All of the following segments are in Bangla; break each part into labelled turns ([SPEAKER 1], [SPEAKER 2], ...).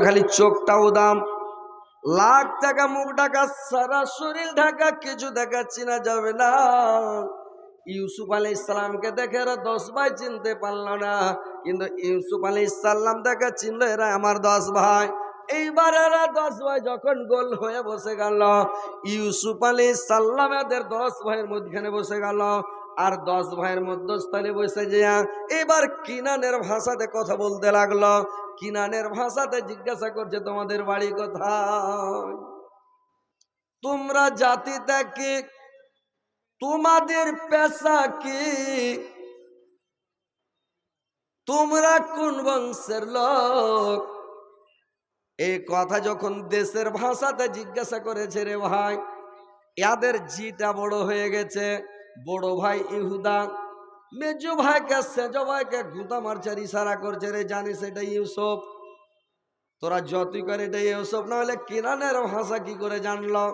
[SPEAKER 1] খালি চোখটাও দাম, লাখ টাকা মুখ ঢাকা, সারা শরীর ঢাকা, কিছু দেখাচ্ছি না যাবে না। ইউসুফ আলাইহিস সালামকে দেখে এরা 10 ভাই চিনতে পারল না, কিন্তু ইউসুফ আলাইহিস সালাম দেখে চিনল এরা আমার 10 ভাই। এইবার এরা 10 ভাই যখন গোল হয়ে বসে গেল, ইউসুফ আলাইহিস সালাম এদের 10 ভাইয়ের মধ্যখানে বসে গেল, আর 10 ভাইয়ের মধ্যস্থলে বসে যায় এবার কিনানের ভাষাতে কথা বলতে লাগলো। কিনানের ভাষাতে জিজ্ঞাসা করছে, তোমাদের বাড়ি কোথায়, তোমরা জাতিটা কি, তোমাদের পেশা কি, তোমরা কোন বংশের লোক। এই কথা যখন দেশের ভাষাতে জিজ্ঞাসা করেছে, রে ভাই এদের জিটা বড় হয়ে গেছে। বড় ভাই ইহুদা মেজু ভাইকে সেজ ভাইকে গুতা মারচার ইশারা করছে, রে জানিস এটা ইউসুফ, তোরা যতই করে এটা ইউসুফ। না হলে কিনানের ভাষা কি করে জানলো?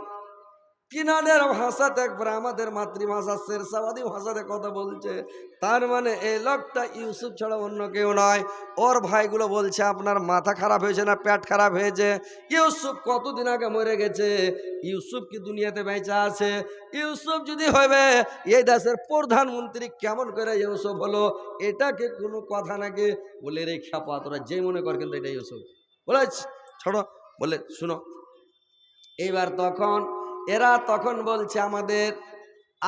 [SPEAKER 1] কিনানের ভাষাতে একবার আমাদের মাতৃভাষা শেরশাবাদী ভাষাতে কথা বলছে, তার মানে এই লোকটা ইউসুফ ছাড়া অন্য কেউ নয়। ওর ভাইগুলো বলছে, আপনার মাথা খারাপ হয়েছে না পেট খারাপ হয়েছে? ইউসুফ কতদিন আগে মরে গেছে, ইউসুফ কি দুনিয়াতে বেঁচে আছে? ইউসুফ যদি হবে এই দেশের প্রধানমন্ত্রী, কেমন করে ইউসুফ হলো? এটা কি কোনো কথা নাকি? বলে রে খ্যাপা, তোরা যে মনে কর, কিন্তু এটা ইউসুফ বলে ছোড়ো। বলে শুনো, এইবার তখন এরা তখন বলছে,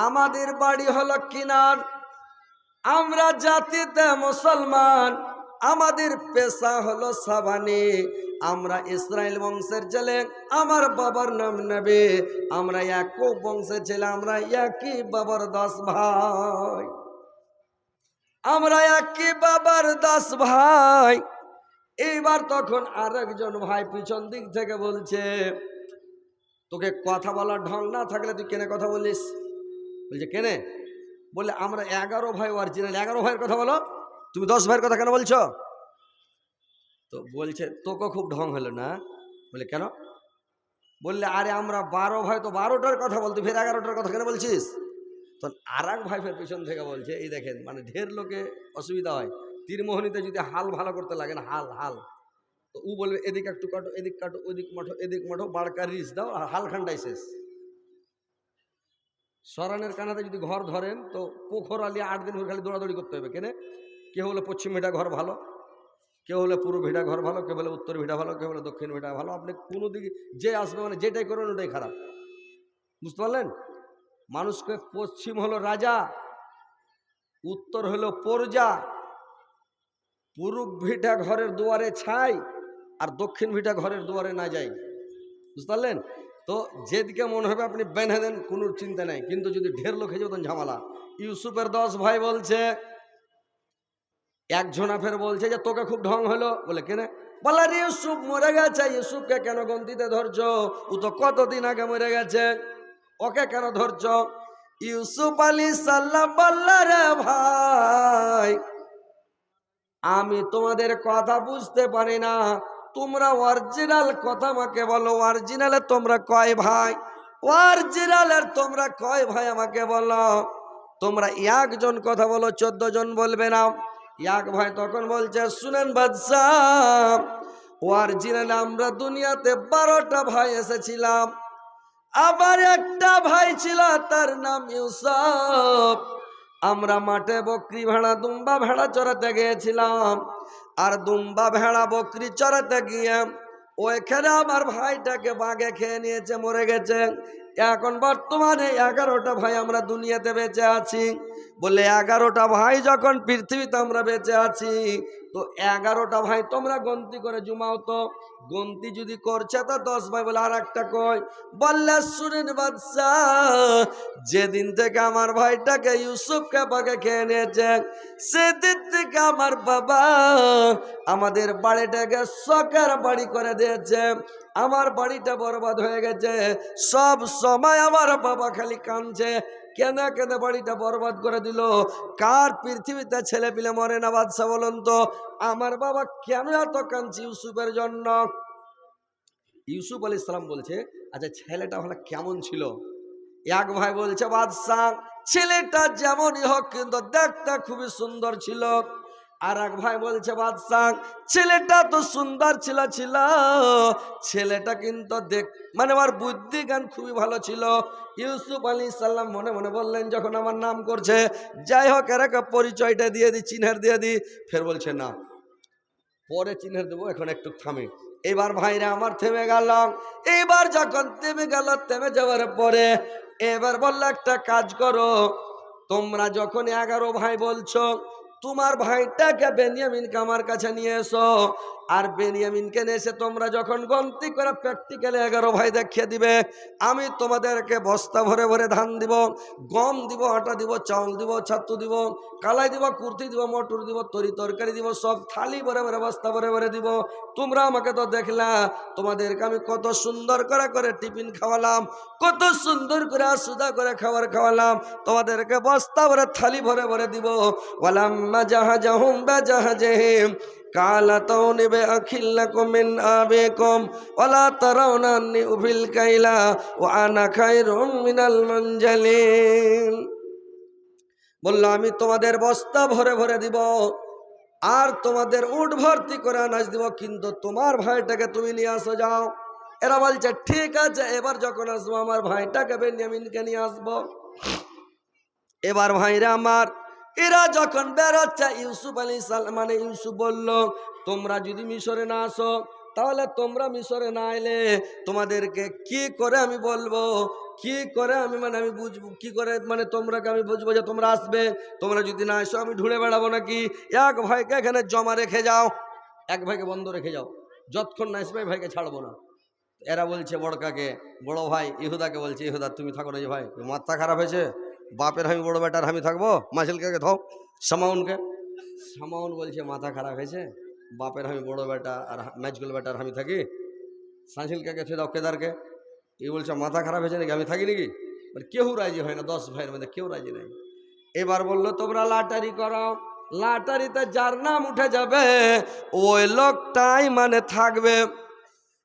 [SPEAKER 1] আমাদের বাড়ি হলো কিনার, আমরা জাতিতে মুসলমান, আমাদের পেশা হলো সাবানি, আমরা ইসরায়েল বংশের ছেলে, আমার বাবার নাম নেবে, আমরা একই বংশের ছেলে, আমরা একই বাবার 10 ভাই, আমরা একই বাবার 10 ভাই। এইবার তখন আরেকজন ভাই পিছন দিক থেকে বলছে, তোকে কথা বলার ঢং না থাকলে তুই কেনে কথা বলিস? বলছে কেনে? বলে আমরা 11 ভাই অরিজিনাল, 11 ভাইয়ের কথা বলো, তুমি 10 ভাইয়ের কথা কেন বলছো? তো বলছে তোকে খুব ঢং হলো না। বলে কেন? বললে আরে আমরা 12 ভাই, তো 12টার কথা বলতো, ফের 11টার কথা কেন বলছিস? তখন আর এক ভাই ফের পিছন থেকে বলছে, এই দেখেন মানে ঢের লোকে অসুবিধা হয়, তীরমোহনীতে যদি হাল ভালো করতে লাগে না, হাল হাল, তো ও বলবে এদিকে একটু কাটো, এদিক কাটো, ওইদিক মাঠো, এদিক মাঠো, বাড়কা রিস দাও, আর হাল খান্ডাই শেষ। সরানের কানাতে যদি ঘর ধরেন তো পোখর আলিয়া 8 দিন ধরে খালি দৌড়াদৌড়ি করতে হবে। কেনে? কেউ হলে পশ্চিম ভিটা ঘর ভালো, কেউ হলে পূর্ব ভিটা ঘর ভালো, কেউ বলে উত্তর ভিটা ভালো, কেউ বলে দক্ষিণ ভিটা ভালো। আপনি কোনো দিকে যে আসবে মানে যেটাই করবেন ওটাই খারাপ, বুঝতে পারলেন? মানুষকে পশ্চিম হলো রাজা, উত্তর হলো প্রজা, পূর্ব ভিটা ঘরের দুয়ারে ছাই, আর দক্ষিণ ভিটা ঘরের দুয়ারে না যাই, বুঝতে পারলেন? তো যেদিকে মনে হবে আপনি বেঁধে দেন, কোনো চিন্তা নাই, কিন্তু যদি ঢের লোক হয়ে যাবে তখন ঝামেলা। ইউসুফের 10 ভাই বলছে, একজনা ফের বলছে যে তোকে খুব ঢং হলো। বলে কেনে? বলে রে ইউসুফ মরে গেছে, ইউসুফকে কেন গন্তিতে ধরছো? ও তো কতদিন আগে মরে গেছে, ওকে কেন ধরছো? ইউসুফ আলাইহিস সালাম বলল, রে ভাই আমি তোমাদের কথা বুঝতে পারি না, তোমরা অরিজিনাল কথা আমাকে বলো, অরিজিনালে তোমরা কয় ভাই? অরিজিনালের তোমরা কয় ভাই আমাকে বলো। তোমরা একজন কথা বলো, 14 জন বলবে না। এক ভাই তখন বলছে, শুনেন বাদশাহ, অরিজিনালে আমরা দুনিয়াতে 12টা ভাই এসেছিলাম, আবার একটা ভাই ছিল তার নাম ইউসুফ। আমরা মাঠে বকরি ভেড়া দুম্বা ভেড়া চড়াতে গিয়েছিলাম, আর দুম্বা ভেড়া বকরি চড়াতে গিয়ে ওইখানে আমার ভাইটাকে বাঘে খেয়ে নিয়েছে, মরে গেছে। এখন বর্তমানে 11টা ভাই আমরা দুনিয়াতে বেঁচে আছি। বলে 11টা ভাই যখন পৃথিবীতে আমরা বেঁচে আছি, তো 11টা ভাই তোমরা গন্তি করে জুমাও তো, গন্তি যদি করছে তো 10 ভাই। বলে আর একটা কই? বললে শুনেন বাদশাহ, যেদিন থেকে আমার ভাইটাকে ইউসুফকে বাঘে খেয়ে নিয়েছে, সেদিন থেকে আমার বাবা আমাদের বাড়িটাকে শখের বাড়ি করে দিয়েছে, আমার বাড়িটা বরবাদ হয়ে গেছে। সব সময় আমার বাবা খালি কাঁদছে, কেন কেন বাড়িটা বরবাদ করে দিল? কার পৃথিবীতে ছেলে পিলে মরে না বাদশাহ বলুন তো? আমার বাবা কেন এত কাঁদছে ইউসুফের জন্য? ইউসুফ আলাইহিস সালাম বলছে, আচ্ছা ছেলেটা হলে কেমন ছিল? এক ভাই বলছে, বাদশাহ ছেলেটা যেমনই হোক কিন্তু দেখতে খুবই সুন্দর ছিল, আর এক ভাই বলছে বাদশাহ ছেলেটা তো সুন্দর ছিল, ছেলেটা কিন্তু মানে আমার বুদ্ধি জ্ঞান খুবই ভালো ছিল। ইউসুফ আলাইহিস সালাম মনে মনে বললেন যখন আমার নাম করছে, যাই হোক এর একটা পরিচয়টা দিয়ে দিই, চিহ্নের দিয়ে দিই। ফের বলছে না, পরে চিহ্নের দেবো, এখন একটু থামে। এবার ভাইরা আমার থেমে গেল। এবার যখন থেমে গেল, থেমে যাওয়ার পরে এবার বললো একটা কাজ করো, তোমরা যখন 11 ভাই বলছো, তোমার ভাইটাকে বেনিয়ামিনকে আমার কাছে নিয়ে এসো। আর বেনিয়ামিনকে নিয়ে এসে তোমরা যখন গন্তি করে প্র্যাকটিক্যালি 11 ভাই দেখিয়ে দিবে, আমি তোমাদেরকে বস্তা ভরে ভরে ধান দিব, গম দিব, আটা দিব, চাউল দিব, ছাতু দিব, কালাই দিব, কুর্তি দিব, মটর দিব, তরি তরকারি দিব, সব থালি ভরে ভরে বস্তা ভরে ভরে দিব। তোমরা আমাকে তো দেখলা, তোমাদেরকে আমি কত সুন্দর করে করে টিফিন খাওয়ালাম, কত সুন্দর করে সুদা করে খাবার খাওয়ালাম, তোমাদেরকে বস্তা ভরে থালি ভরে ভরে দিব। ওয়ালাম্মা জাহাজাহুম বাজাহাজিহিম কালাতাউনি বিআখিল্লাকুম মিন আবিকুম ওয়ালা তারাউনা আন্নী উফিল কাইলা ওয়া আনা খায়রুম মিনাল মুনজালিন। বললো আমি তোমাদের বস্তা ভরে ভরে দিব, আর তোমাদের উট ভর্তি করে আনাজ দিব, কিন্তু তোমার ভাইটাকে তুমি নিয়ে আসো যাও। এরা বলছে ঠিক আছে, এবার যখন আসবো আমার ভাইটাকে বেনিয়ামিনকে নিয়ে আসবো। এবার ভাইরা আমার, এরা যখন বেরোচ্ছে, ইউসুফ আলাইহিস সালাম মানে ইউসুফ বলল, তোমরা যদি মিশরে না আসো, তাহলে তোমরা মিশরে না এলে তোমাদেরকে কি করে আমি বলবো, কি করে আমি মানে আমি বুঝবো, কি করে মানে তোমরাকে আমি বুঝবো যে তোমরা আসবে? তোমরা যদি না আসো আমি ঢুড়ে বেড়াবো নাকি? এক ভাইকে এখানে জমা রেখে যাও, এক ভাইকে বন্ধ রেখে যাও, যতক্ষণ না আসবে ভাইকে ছাড়বো না। এরা বলছে বড় কাকে, বড় ভাই ইহুদাকে বলছে, ইহুদা তুমি থাকো না, যে ভাই মাথা খারাপ হয়েছে, বাপের আমি বড় বেটার আমি থাকবো, মাসিল কাকে থাও, সামাউনকে। সামাউন বলছে মাথা খারাপ হয়েছে, বাপের আমি বড় বেটা আর ম্যাচগুল বেটার আমি থাকি। সাঁসিল কাকে থে দাও, কেদারকে। এই বলছে মাথা খারাপ হয়েছে নাকি, আমি থাকি নাকি? মানে কেউ রাজি হয় না, 10 ভাইয়ের মধ্যে কেউ রাজি নেই। এবার বললো তোমরা লাটারি করো, লাটারিতে যার নাম উঠে যাবে ওই লোকটাই মানে থাকবে।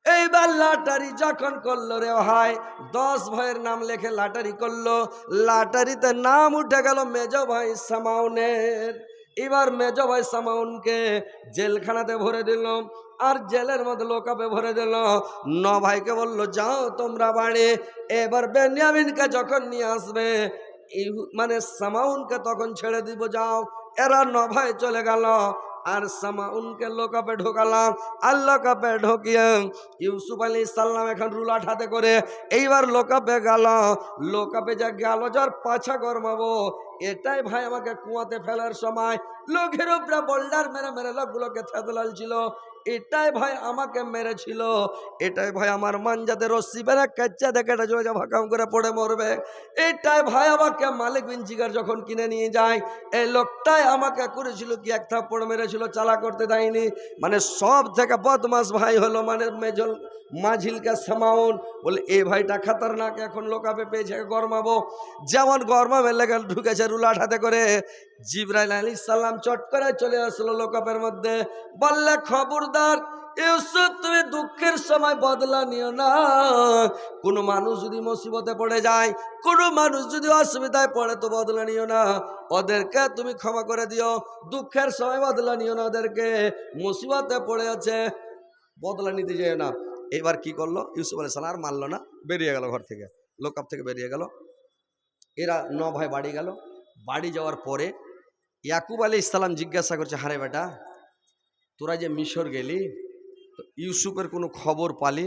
[SPEAKER 1] এইবার লাটারি যখন করলো রে ভাই, 10 ভাইয়ের নাম লেখে লাটারি করলো, লাটারিতে নাম উঠে গেল মেজ ভাই সামাউনের। এবার মেজ ভাই সামাউনকে জেলখানাতে ভরে দিল, আর জেলের মধ্যে লোকাপে ভরে দিল। 9 ভাইকে বললো যাও তোমরা বাড়ি। এবার বেনিয়ামিনকে যখন নিয়ে আসবে, মানে সামাউনকে তখন ছেড়ে দিব, যাও। এরা 9 ভাই চলে গেল, আর সামাউনকে লোকাপে ঢোকালাম। আর লোকাপে ঢোকিয়ে ইউসুফ আলাইহিস সালাম এখন রুলাট হাতে করে এইবার লোকাপে গেল। লোকাপে যা গেল, যার পাছা গরমাবো, এটাই ভাই আমাকে কুয়াতে ফেলার সময় লোকের উপরে বোল্ডার মেরে মেরে লোকগুলোকে থেতলাল ছিল, এটাই ভাই আমাকে মেরেছিল, এটাই ভাই আমার মানজাতে রশ্মি বেড়ে কাচ্চা দেখে এটা ভাকাম করে পড়ে মরবে, এটাই ভাই আমাকে মালিক বিন জিগার যখন কিনে নিয়ে যায়, এই লোকটাই আমাকে করেছিল কি এক থাপ্পড় মেরেছিল, চালা করতে দেয়নি। মানে সব থেকে বদমাস ভাই হলো মানে মেজল মাঝিলকা সামাউন। বলে এই ভাইটা খাতারনাক, এখন লোকাপে পেয়েছে, গরমাবো। যেমন গরমাবে লেগে ঢুকেছে রুলাট হাতে করে, জিবরাইল আলাইহিস সালাম চট করে চলে আসলো লোকাপের মধ্যে। বললে খবরদার ইউসুফ, তুমি দুঃখের সময় বদলা নিও না। কোনো মানুষ যদি মুসিবতে পড়ে যায়, কোনো মানুষ যদি অসুবিধায় পড়ে, তো বদলা নিও না, ওদেরকে তুমি ক্ষমা করে দিও। দুঃখের সময় বদলা নিও না, ওদেরকে মুসিবতে পড়ে আছে, বদলা নিতে যেও না। এবার কি করলো ইউসুফ আলাইহিস সালাম, আর মারলো না, বেরিয়ে গেল ঘর থেকে, লোকাপ থেকে বেরিয়ে গেল। এরা 9 ভাই বাড়ি গেল। বাড়ি যাওয়ার পরে ইয়াকুব আলাইহিস সালাম জিজ্ঞাসা করছে, হারে বেটা, তোরা যে মিশর গেলি, তো ইউসুফের কোনো খবর পালি?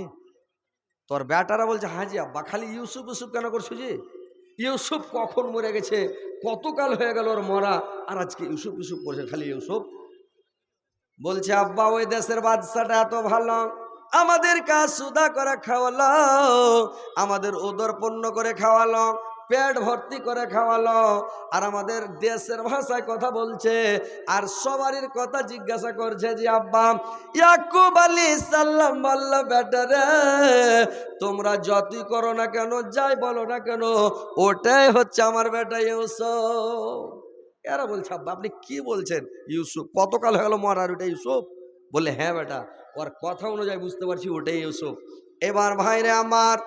[SPEAKER 1] তোর বেটারা বলছে, হাজি আব্বা, খালি ইউসুফ ইউসুফ কেন করছো যে? ইউসুফ কখন মরে গেছে, কতকাল হয়ে গেল ওর মরা, আর আজকে ইউসুফ ইউসুফ করছে, খালি ইউসুফ। বলছে আব্বা, ওই দেশের বাদশাটা এত ভালো, আমাদের কাজ সুদা করে খাওয়ালো, আমাদের উদর পূর্ণ করে খাওয়ালো, পেট ভর্তি করে খাওয়ালো, আর আমাদের দেশের ভাষায় কথা বলছে, আর সবারই কথা জিজ্ঞাসা করছে যে আব্বা, ইয়াকুব আলাইহিস সালাম বলল, বেটারে তোমরা যতই করো না কেন, যাই বলো না কেন, ওটাই হচ্ছে আমার বেটা ইউসুফ। এরা বলছে আব্বা আপনি কি বলছেন, ইউসুফ কতকাল হয়ে গেল মরার, ওটা ইউসুফ? বলে হ্যাঁ বেটা, ওর কথা অনুযায়ী বুঝতে পারছি ওটাই ইউসুফ। এবার ভাইরে আমার,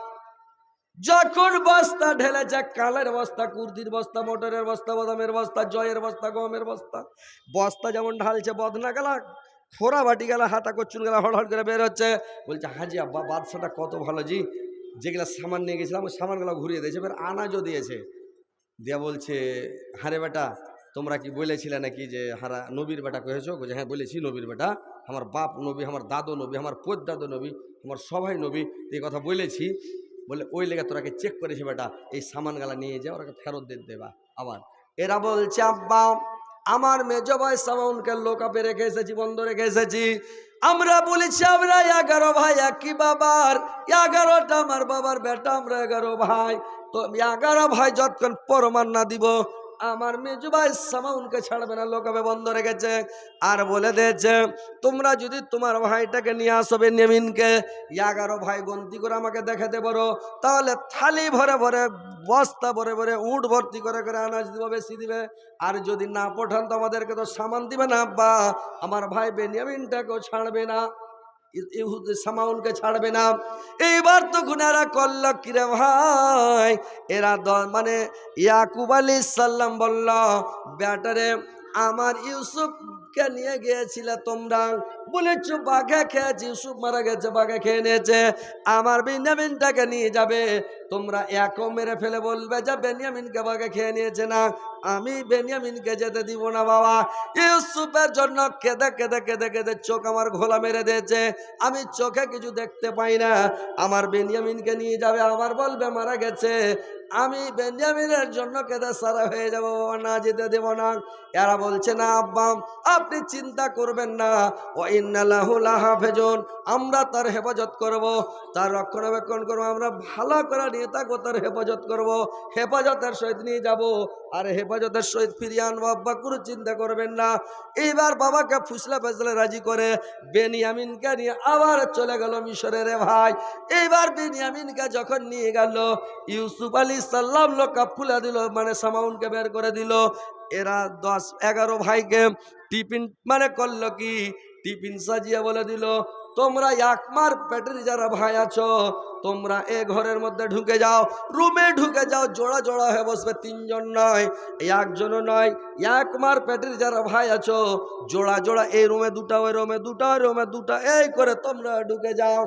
[SPEAKER 1] যখন বস্তা ঢেলেছে, কালের বস্তা, কুর্দির বস্তা, মোটরের বস্তা, বাদামের বস্তা, জয়ের বস্তা, গমের বস্তা, বস্তা যেমন ঢালছে, বদনা গেলা খোরা বাটি গেলা, হাতা কচ্ছুন গেলা হড়হড় করে বের হচ্ছে। বলছে হাজি আব্বা বাদশাটা কত ভালো জি, যেগুলা সামান নিয়ে গেছিলাম ওই সামানগুলো ঘুরিয়ে দিয়েছে, এবার আনাজও দিয়েছে। দিয়া বলছে হারে বেটা তোমরা কি বলেছিলে নাকি যে হারা নবীর বেটা কহেছো? বলছে হ্যাঁ বলেছি নবীর বেটা, আমার বাপ নবী, আমার দাদু নবী, আমার পোদ দাদু নবী, আমার সবাই নবী, এই কথা বলেছি। বলে ওই লেগে তোরাকে চেক করেছি বেটা, এই সামানগুলা নিয়ে যা, ওরাকে ফেরত দিয়ে দেবা। আবার এরা বলছে আব্বা আমার মেজ ভাই সামাউনকে লোকাপে রেখে এসেছি, বন্ধ রেখে এসেছি। আমরা বলেছি আমরা 11 ভাই একই বাবার, 11টা আমার বাবার বেটা, আমরা 11 ভাই। তো 11 ভাই যতক্ষণ প্রমাণ না দিব আমার মেজু ভাই সামাউনকে ছাড়বে না, লোকাবে বন্ধ রেখেছে। আর বলে দিয়েছে তোমরা যদি তোমার ভাইটাকে নিয়ে আসো বেনিয়ামিনকে, 11 ভাই গন্তি করে আমাকে দেখাতে পারো, তাহলে থালি ভরে ভরে, বস্তা ভরে ভরে, উট ভর্তি করে করে আনাজ দিব, বেশি দিবে। আর যদি না পাঠান তো আমাদেরকে তো সামান দিবে না আব্বা, আমার ভাই বেনিয়ামিনটাকেও ছাড়বে না, সামাউনকে ছাড়বে না। এইবার তো গুনারা করল কিরে ভাই, এরা মানে ইয়াকুব আলাইহিস সালাম বলল ব্যাটারে আমার ইউসুফকে নিয়ে গিয়েছিলে তোমরা, বলেছ বাঘে খেয়েছে, ইউসুফ মারা গেছে, বাঘে খেয়ে নিয়েছে, আমার বেনিয়ামিনটাকে নিয়ে যাবে, তোমরা একও মেরে ফেলে বলবে যে বেনিয়ামিনকে বাঘে খেয়ে নিয়েছে না, আমি বেনিয়ামিনকে যেতে দিব না বাবা। ইউসুফের জন্য কেঁদে কেঁদে কেঁদে কেঁদে চোখ আমার ঘোলা মেরে দিয়েছে, আমি চোখে কিছু দেখতে পাই না, আমার বেনিয়ামিনকে নিয়ে যাবে, আবার বলবে মারা গেছে, আমি বেনিয়ামিনের জন্য কেঁদে সারা হয়ে যাবো বাবা, না যেতে দেব না। এরা বলছে না আব্বা আপনি চিন্তা করবেন না, ও ইন্না লাহু লাহাফিজুন, আমরা তার হেফাজত করব, তার রক্ষণাবেক্ষণ করবো, আমরা ভালো করে নিয়ে থাকবো, তার হেফাজত করব, হেফাজতের সহিত নিয়ে যাব, আর হেফাজতের সহিত ফিরিয়ে আনবো, আব্বা কোনো চিন্তা করবেন না। এইবার বাবাকে ফুসলা ফেসলে রাজি করে বেনিয়ামিনকে নিয়ে আবার চলে গেল মিশরে রে ভাই। এইবার বেনিয়ামিনকে যখন নিয়ে গেল, ইউসুফ আলাইহিস সালাম লোকাপ খুলে দিল, মানে সামাউনকে বের করে দিল। এরা 10-11 ভাইকে টিফিন মানে করলো কি, টিফিন সাজিয়ে বলে দিল তোমরা একমার পেটের যারা ভাই আছো তোমরা এ ঘরের মধ্যে ঢুকে যাও, রুমে ঢুকে যাও, জোড়া জোড়া হয়ে বসবে, 3 জন নয়, একজনও নয়, একমার পেটের যারা ভাই আছো জোড়া জোড়া, এই রুমে দুটা, ওই রুমে দুটা, ওই রুমে দুটা, এই করে তোমরা ঢুকে যাও।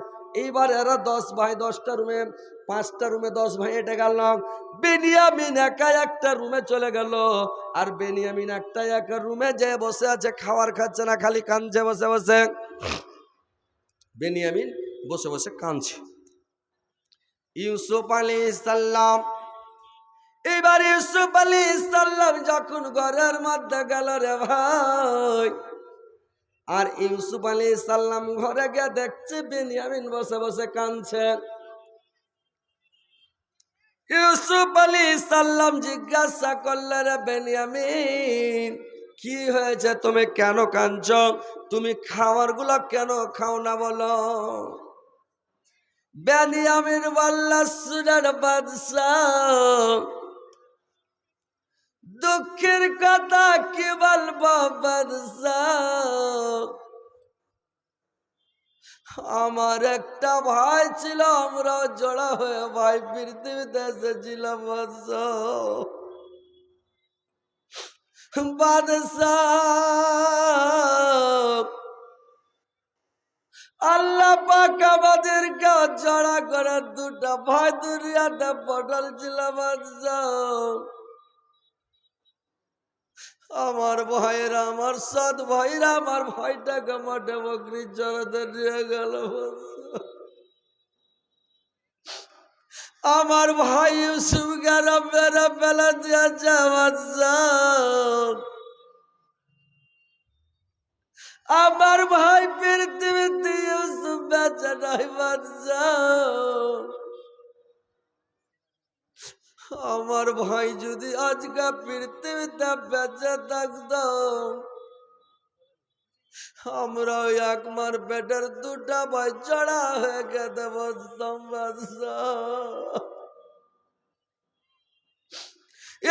[SPEAKER 1] এইবার এরা 10 ভাই 10টা রুমে, 5টা রুমে 10 ভাই এটে গেল। বেনিয়ামিন একা একটা রুমে চলে গেল, আর বেনিয়ামিন একটা রুমে যে বসে আছে, খাবার খাচ্ছে না, খালি কাঁদছে বসে বসে। বেনিয়ামিন বসে বসে কাঁদছে। ইউসুফ আলাইহিস সালাম, এবার ইউসুফ আলাইহিস সালাম যখন ঘরের মধ্যে গেল রে ভাই, আর ইউসুফ আলাইহিস সালাম ঘরে গিয়ে দেখছে বেনিয়ামিন বসে বসে কাঁদছে। ইউসুফ আলাইহিস সালাম জিজ্ঞাসা করলে রে বেনিয়ামিন কি হয়েছে, তুমি কেন কাঁদছো, তুমি খাবারগুলো কেন খাও না বলো? বেনিয়ামিন বলল সুরের বাদশাহ দুঃখের কথা কি বলবো বাদশাহ, আমার একটা ভাই ছিল, আমরা জোড়া হয়ে ভাই পৃথিবীতে এসেছিলাম বাদশাহ। বাদশাহ আল্লাহ পাক আমাদেরকে জড়া করে দুটা ভাই দুনিয়াতে পটল ছিল বাদশাহ, আমার ভাইরা, আমার সৎ ভাইরা আমার ভাইটাকে মাঠে বকরির জড়াতে নিয়ে গেল বাদশাহ। আমার ভাই ইউসুফ গেরা মেরে ফেলে দিয়েছে বাদশাহ, আমার ভাই পৃথিবীতে ইউসুফ বেঁচে নাই বাদশাহ, আমার ভাই যদি আজকে পৃথিবীতে বেঁচে থাকতো আমরা একমার পেটের দুটা ভাই জড়া হয়ে খেতে বসতাম বাদশাহ।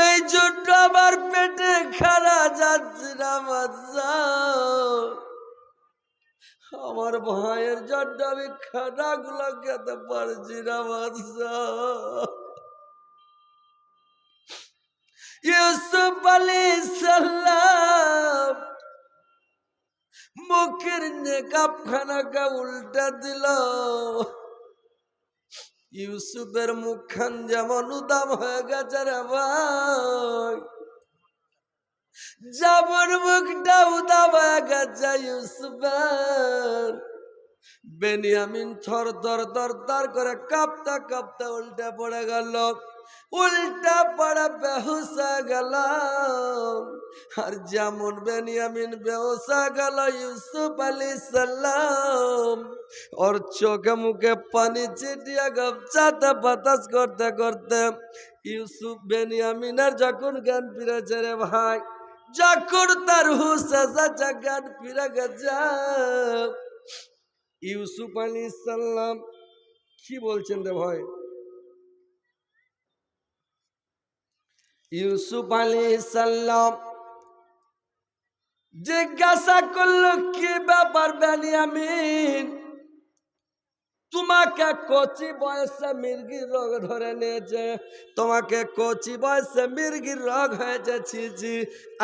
[SPEAKER 1] এই জন্য আমার পেটে খারা যাচ্ছে না বাদশাহ, আমার ভাইয়ের জন্য আমি খানাগুলো খেতে পারছি না বাদশাহ। ইউসুফ আলাইহিস সালাম মুখের নেকাব খানাকে উল্টা দিল। ইউসুফের মুখখান যেমন উদাম হয়ে গেছে রে ভাই, যেমন মুখটা উদাম হয়ে গেছে ইউসুফের, বেনিয়ামিন থর থর থর থর করে কাঁপতে কাঁপতে উল্টে পড়ে গেল। উল্টা পড়ে বেহুশ হয়ে গেল। আর যেমন বেনিয়ামিন বেহুশ হয়ে গেল, ইউসুফ আলাইহিস সালাম ওর চোখে মুখে পানি ছিটিয়ে গামছাতে বাতাস করতে করতে ইউসুফ বেনিয়ামিনের যখন জ্ঞান ফিরেছে রে ভাই, যখন তার হুশ এসেছে, জ্ঞান ফিরে গেছে, ইউসুফ আলাইহিস সালাম কি বলছেন রে ভাই? ইউসুফ আলাইহিস সালাম জিজ্ঞাসা করলো, কি ব্যাপার বেনিয়ামিন, তোমাকে কচি বয়সে মির্গির রোগ ধরে নিয়েছে, তোমাকে কচি বয়সে মির্গির রোগ হয়েছে। ছি,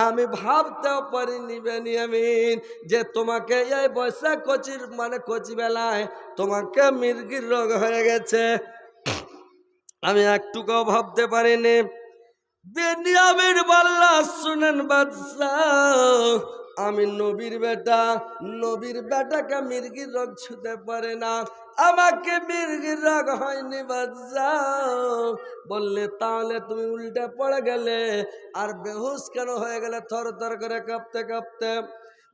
[SPEAKER 1] আমি ভাবতেও পারিনি বেনিয়ামিন যে তোমাকে এই বয়সে কচির মানে কচি বেলায় তোমাকে মির্গির রোগ হয়ে গেছে, আমি একটুকুও ভাবতে পারিনি। বেনিয়ামিন বলল, শুনেন বাদশাহ, আমি নবীর বেটা, নবীর বেটাকে মির্গির রোগ ছুতে পারে না, আমাকে মির্গির রোগ হয়নি বাদশাহ। বললে তাহলে তুমি উল্টে পড়ে গেলে আর বেহুশ কেন হয়ে গেলে থর থর করে কাঁপতে কাঁপতে?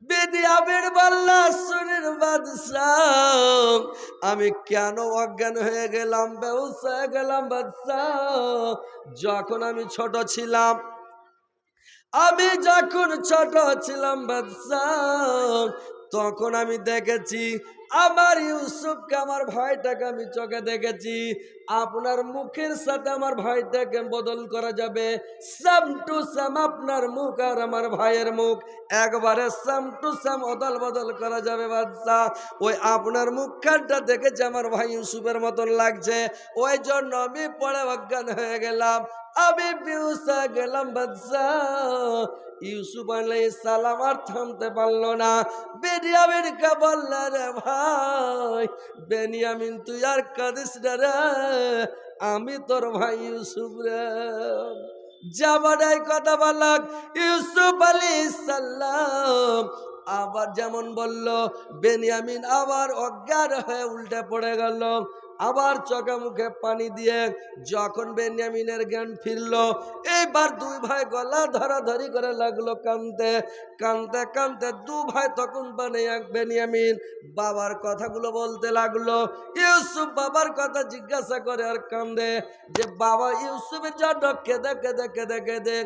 [SPEAKER 1] বেনিয়ামিন বলল, শুনেন বাদশাহ, আমি কেন অজ্ঞান হয়ে গেলাম, বেহুশ হয়ে গেলাম বাদশাহ? যখন আমি ছোট ছিলাম, আমি যখন ছোট ছিলাম বাদশাহ, তখন আমি দেখেছি আমার ইউসুফকে, আমার ভাইটাকে আমি চোখে দেখেছি। আপনার মুখের সাথে আমার ভাইটাকে বদল করা যাবে, সেম টু সেম আপনার মুখ আর আমার ভাইয়ের মুখ একবারে সেম টু সেম অদল বদল করা যাবে বাদশাহ। ওই আপনার মুখখানটা দেখেছি আমার ভাই ইউসুফের মতন লাগছে, ওই জন্য আমি পরে অজ্ঞান হয়ে গেলাম, আমি বেহুশ হয়ে গেলাম বাদশাহ। ইউসুফ আলাইহিস সালাম আর থামতে পারল না, বেনিয়ামিনকে বলল, রে ভাই বেনিয়ামিন, তুই আর কাঁদিস না রে, আমি তোর ভাই ইউসুফ রে। যেমন এই কথা বলল ইউসুফ আলাইহিস সালাম, আবার যেমন বলল, বেনিয়ামিন আবার অজ্ঞান হয়ে উল্টে পড়ে গেল। আবার চোখে মুখে পানি দিয়ে যখন বেনিয়ামিনের জ্ঞান ফিরল, এইবার দুই ভাই গলা ধরাধরি করে লাগলো কাঁদতে কাঁদতে কাঁদতে। দু ভাই তখন বেনিয়ামিন বাবার কথাগুলো বলতে লাগলো। ইউসুফ বাবার কথা জিজ্ঞাসা করে আর কান্দে যে বাবা ইউসুফের জন্য কেঁদে কেঁদে কেঁদে কেঁদে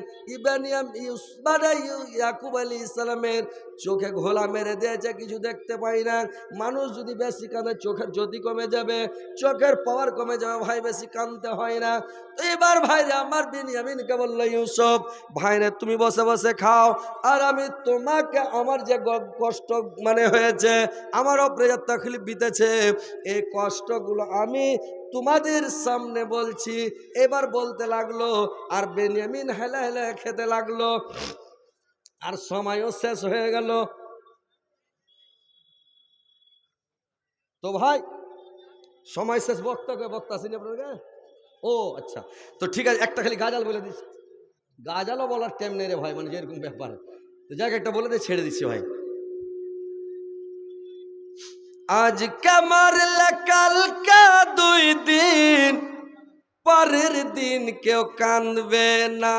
[SPEAKER 1] ইয়াকুব আলাইহিস সালামের চোখে ঘোলা মেরে দিয়েছে, কিছু দেখতে পাই না। মানুষ যদি বেশি কাঁদে চোখের জ্যোতি কমে যাবে, চোখের পাওয়ার কমে যাবে, ভাই বেশি কাঁদতে হয় না। তো এবার ভাইরে আমার বেনিয়ামিনকে বলল, ইউসুফ ভাইরে তুমি বসে বসে খাও, আর আমি তোমাকে আমার যে কষ্ট মানে হয়েছে, আমার ওপরে যে তকলিফ বিতেছে, এই কষ্টগুলো আমি তোমাদের সামনে বলছি। এবার বলতে লাগলো, আর বেনিয়ামিন হেলে হেলে খেতে লাগলো, আর সময়ও শেষ হয়ে গেল। তো ভাই সময় শেষ, বক্তা আসেনি আপনাকে? ও আচ্ছা, তো ঠিক আছে, একটা খালি গাজাল বলে দিচ্ছি। গাজালও বলার টাইম নেই রে ভাই, মানে যেরকম ব্যাপার। তো যাক একটা বলে দিয়ে ছেড়ে দিচ্ছি ভাই। আজ মারলে কালকা 2 দিন, পরের দিন কেউ কাঁদবে না।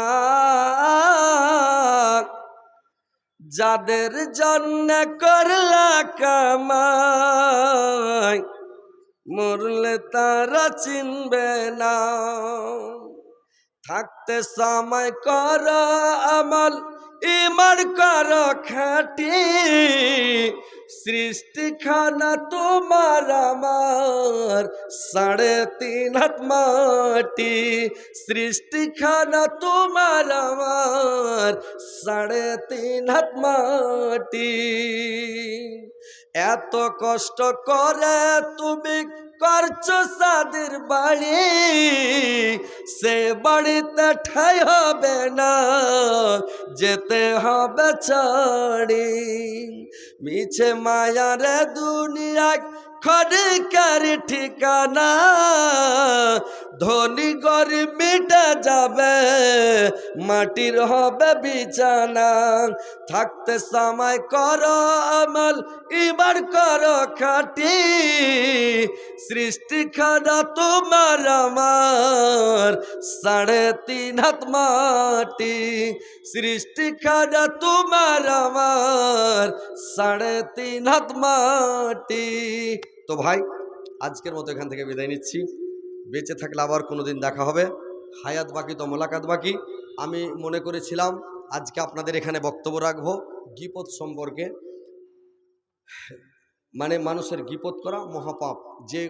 [SPEAKER 1] যাদের জন্য করলা কামাই, মরলে তারা চিনবে না। থাকতে সময় কর আমল, ইমান কর খাঁটি, সৃষ্টিখানা তোমার আমার 3.5 হাত মাটি, সৃষ্টিখানা তোমার আমার 3.5 হাত মাটি। এত কষ্ট করে তুমি করছো সাদের বাড়ি, সে বাড়িতে ঠাই হবে না, যেতে হবে ছাড়ি। মিছে মায়ার দুনিয়ায় খড়িকার ঠিকানা, ধনী গরিব মিটে যাবে, মাটির হবে বিছানা। থাকতে সময় করো আমল, এবার করো খাটি, সৃষ্টিখানা তোমার আমার 3.5 হাত মাটি, সৃষ্টিখানা তোমার আমার 3.5 হাত মাটি। তো ভাই, আজকের মতো এখান থেকে বিদায় নিচ্ছি। বেঁচে থাকলে আবার কোনোদিন দেখা হবে। হায়াত বাকি তো মোলাকাত বাকি। আমি মনে করেছিলাম আজকে আপনাদের এখানে বক্তব্য রাখবো গীপত সম্পর্কে। মানে মানুষের গীপত করা মহাপাপ, যে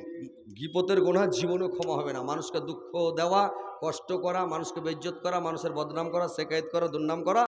[SPEAKER 1] গীপতের গুনাহ জীবনেও ক্ষমা হবে না। মানুষকে দুঃখ দেওয়া, কষ্ট করা, মানুষকে বেইজ্জত করা, মানুষের বদনাম করা, শেকায়েত করা, দুর্নাম করা,